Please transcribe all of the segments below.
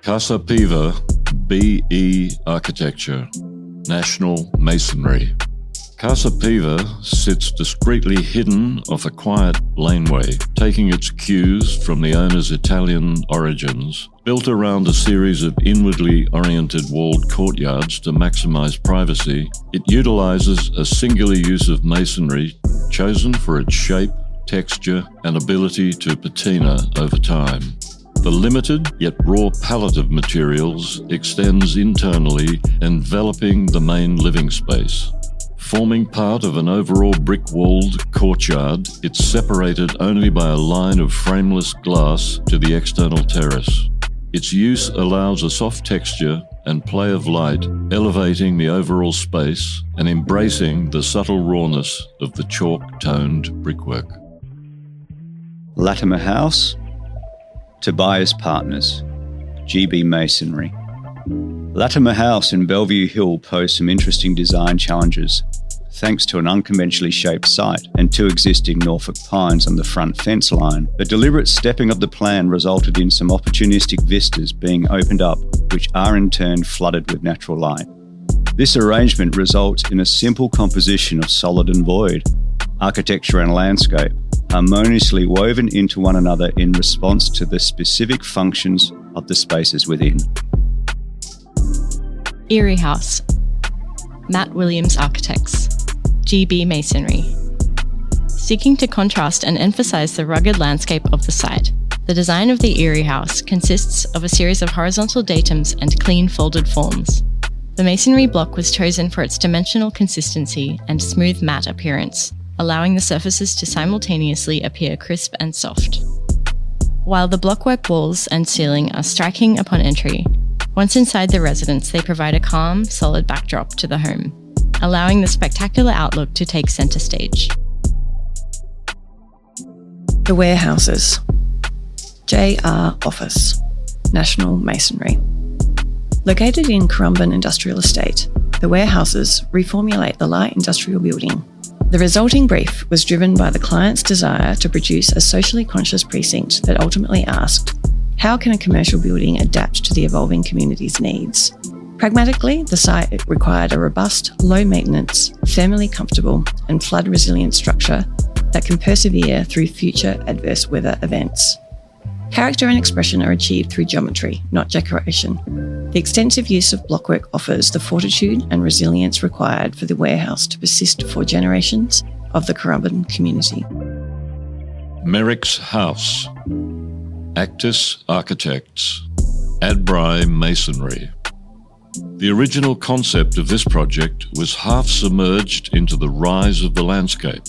Casa Piva, BE Architecture, National Masonry. Casa Piva sits discreetly hidden off a quiet laneway, taking its cues from the owner's Italian origins. Built around a series of inwardly oriented walled courtyards to maximize privacy, it utilizes a singular use of masonry chosen for its shape, texture, and ability to patina over time. The limited yet raw palette of materials extends internally, enveloping the main living space. Forming part of an overall brick-walled courtyard, it's separated only by a line of frameless glass to the external terrace. Its use allows a soft texture and play of light, elevating the overall space and embracing the subtle rawness of the chalk-toned brickwork. Latimer House, Tobias Partners, GB Masonry. Latimer House in Bellevue Hill posed some interesting design challenges, thanks to an unconventionally shaped site and two existing Norfolk pines on the front fence line. The deliberate stepping of the plan resulted in some opportunistic vistas being opened up, which are in turn flooded with natural light. This arrangement results in a simple composition of solid and void, architecture and landscape, harmoniously woven into one another in response to the specific functions of the spaces within. Eyrie House, Matt Williams Architects, GB Masonry. Seeking to contrast and emphasize the rugged landscape of the site, the design of the Eyrie House consists of a series of horizontal datums and clean folded forms. The masonry block was chosen for its dimensional consistency and smooth matte appearance, allowing the surfaces to simultaneously appear crisp and soft. While the blockwork walls and ceiling are striking upon entry, once inside the residence, they provide a calm, solid backdrop to the home, allowing the spectacular outlook to take centre stage. The warehouses. J.AR Office, National Masonry. Located in Cumberland Industrial Estate, the warehouses reformulate the light industrial building. The resulting brief was driven by the client's desire to produce a socially conscious precinct that ultimately asked, how can a commercial building adapt to the evolving community's needs? Pragmatically, the site required a robust, low-maintenance, thermally comfortable and flood-resilient structure that can persevere through future adverse weather events. Character and expression are achieved through geometry, not decoration. The extensive use of blockwork offers the fortitude and resilience required for the warehouse to persist for generations of the Cumberland community. Merricks House, Aktis Architects, Adbri Masonry. The original concept of this project was half submerged into the rise of the landscape.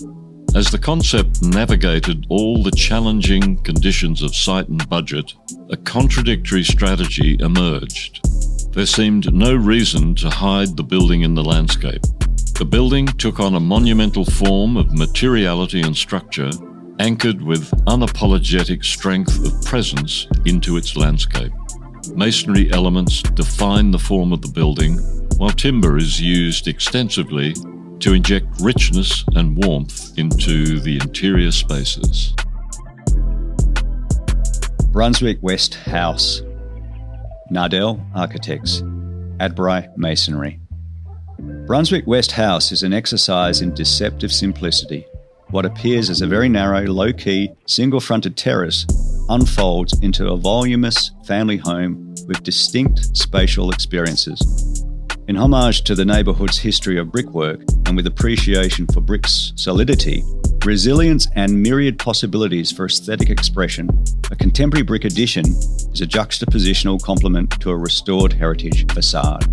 As the concept navigated all the challenging conditions of site and budget, a contradictory strategy emerged. There seemed no reason to hide the building in the landscape. The building took on a monumental form of materiality and structure, anchored with unapologetic strength of presence into its landscape. Masonry elements define the form of the building, while timber is used extensively to inject richness and warmth into the interior spaces. Brunswick West House, Nardell Architects, Adbri Masonry. Brunswick West House is an exercise in deceptive simplicity. What appears as a very narrow, low-key, single-fronted terrace unfolds into a voluminous family home with distinct spatial experiences. In homage to the neighbourhood's history of brickwork and with appreciation for brick's solidity, resilience and myriad possibilities for aesthetic expression, a contemporary brick addition is a juxtapositional complement to a restored heritage facade.